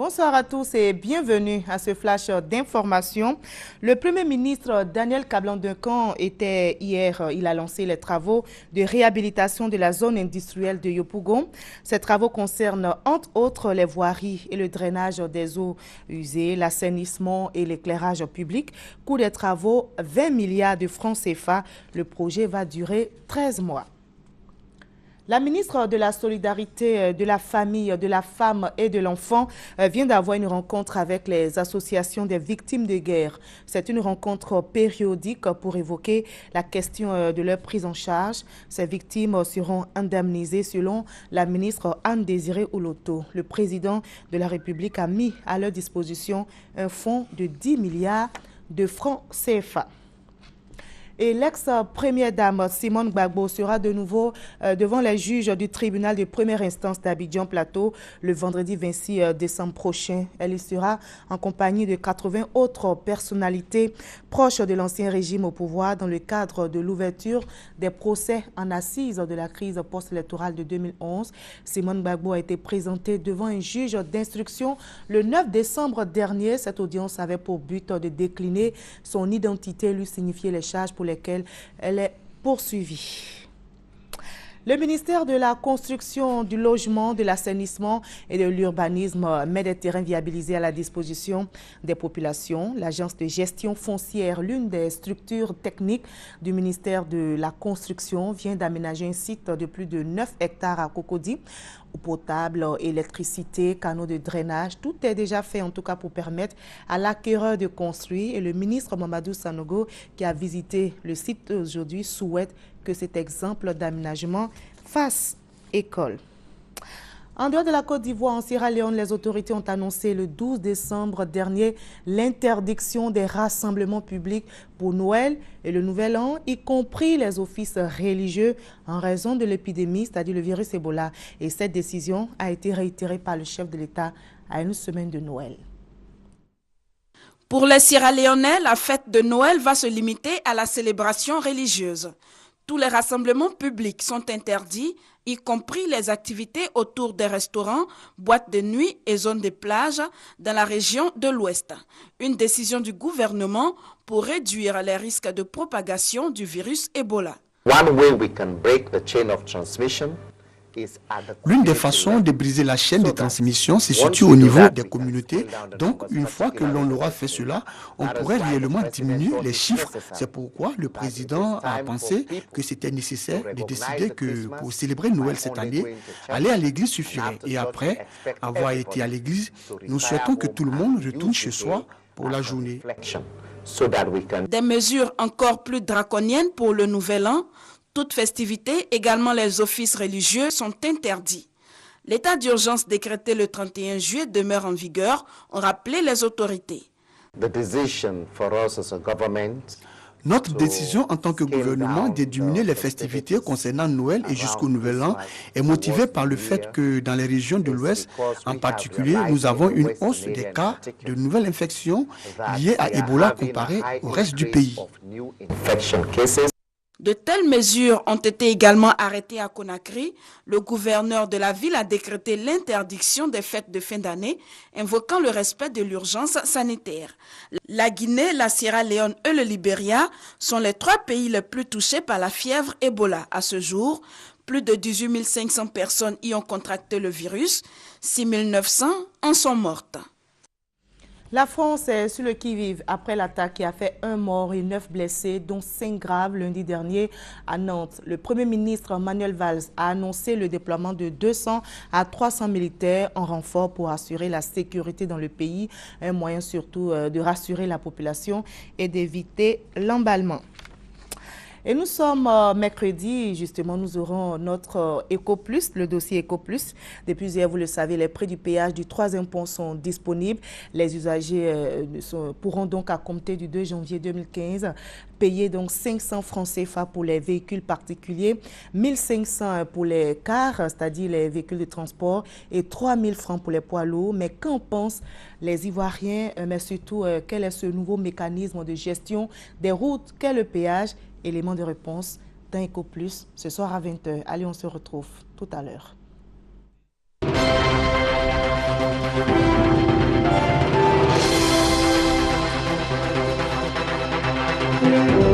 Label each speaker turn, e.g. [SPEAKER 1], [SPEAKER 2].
[SPEAKER 1] Bonsoir à tous et bienvenue à ce flash d'information. Le Premier ministre Daniel Kablan-Duncan était hier, il a lancé les travaux de réhabilitation de la zone industrielle de Yopougon. Ces travaux concernent entre autres les voiries et le drainage des eaux usées, l'assainissement et l'éclairage public. Coût des travaux, 20 milliards de francs CFA. Le projet va durer 13 mois. La ministre de la Solidarité, de la Famille, de la Femme et de l'Enfant vient d'avoir une rencontre avec les associations des victimes de guerre. C'est une rencontre périodique pour évoquer la question de leur prise en charge. Ces victimes seront indemnisées selon la ministre Anne-Désirée Oloto. Le président de la République a mis à leur disposition un fonds de 10 milliards de francs CFA. Et l'ex-première dame Simone Gbagbo sera de nouveau devant les juges du tribunal de première instance d'Abidjan Plateau le vendredi 26 décembre prochain. Elle y sera en compagnie de 80 autres personnalités proches de l'ancien régime au pouvoir dans le cadre de l'ouverture des procès en assises de la crise post-électorale de 2011. Simone Gbagbo a été présentée devant un juge d'instruction le 9 décembre dernier. Cette audience avait pour but de décliner son identité et lui signifier les charges pour lesquelles elle est poursuivie. Le ministère de la Construction, du Logement, de l'Assainissement et de l'Urbanisme met des terrains viabilisés à la disposition des populations. L'agence de gestion foncière, l'une des structures techniques du ministère de la Construction, vient d'aménager un site de plus de 9 hectares à Cocody. Eau potable, électricité, canaux de drainage, tout est déjà fait en tout cas pour permettre à l'acquéreur de construire. Et le ministre Mamadou Sanogo, qui a visité le site aujourd'hui, souhaite que cet exemple d'aménagement fasse école. En dehors de la Côte d'Ivoire, en Sierra Leone, les autorités ont annoncé le 12 décembre dernier l'interdiction des rassemblements publics pour Noël et le Nouvel An, y compris les offices religieux, en raison de l'épidémie, c'est-à-dire le virus Ebola. Et cette décision a été réitérée par le chef de l'État à une semaine de Noël.
[SPEAKER 2] Pour les Sierra-Léonais, la fête de Noël va se limiter à la célébration religieuse. Tous les rassemblements publics sont interdits, y compris les activités autour des restaurants, boîtes de nuit et zones de plage dans la région de l'Ouest. Une décision du gouvernement pour réduire les risques de propagation du virus Ebola.
[SPEAKER 3] L'une des façons de briser la chaîne de transmission se situe au niveau des communautés. Donc, une fois que l'on aura fait cela, on pourrait réellement diminuer les chiffres. C'est pourquoi le président a pensé que c'était nécessaire de décider que pour célébrer Noël cette année, aller à l'église suffirait. Et après avoir été à l'église, nous souhaitons que tout le monde retourne chez soi pour la journée.
[SPEAKER 2] Des mesures encore plus draconiennes pour le Nouvel An. Toutes festivités, également les offices religieux, sont interdits. L'état d'urgence décrété le 31 juillet demeure en vigueur, ont rappelé les autorités.
[SPEAKER 3] Notre décision en tant que gouvernement de diminuer les festivités concernant Noël et jusqu'au Nouvel An est motivée par le fait que dans les régions de l'Ouest, en particulier, nous avons une hausse des cas de nouvelles infections liées à Ebola comparé au reste du pays.
[SPEAKER 2] De telles mesures ont été également arrêtées à Conakry. Le gouverneur de la ville a décrété l'interdiction des fêtes de fin d'année, invoquant le respect de l'urgence sanitaire. La Guinée, la Sierra Leone et le Libéria sont les 3 pays les plus touchés par la fièvre Ebola. À ce jour, plus de 18 500 personnes y ont contracté le virus, 6 900 en sont mortes.
[SPEAKER 1] La France est sur le qui-vive après l'attaque qui a fait 1 mort et 9 blessés, dont 5 graves lundi dernier à Nantes. Le Premier ministre Manuel Valls a annoncé le déploiement de 200 à 300 militaires en renfort pour assurer la sécurité dans le pays, un moyen surtout de rassurer la population et d'éviter l'emballement. Et nous sommes mercredi, justement, nous aurons notre Ecoplus, le dossier Ecoplus. Depuis hier, vous le savez, les prix du péage du 3e pont sont disponibles. Les usagers pourront donc, à compter du 2 janvier 2015, payer donc 500 francs CFA pour les véhicules particuliers, 1500 pour les cars, c'est-à-dire les véhicules de transport, et 3000 francs pour les poids lourds. Mais qu'en pensent les Ivoiriens, mais surtout, quel est ce nouveau mécanisme de gestion des routes qu'est le péage? Élément de réponse dans Ecoplus ce soir à 20h. Allez, on se retrouve tout à l'heure.
[SPEAKER 4] Dakar.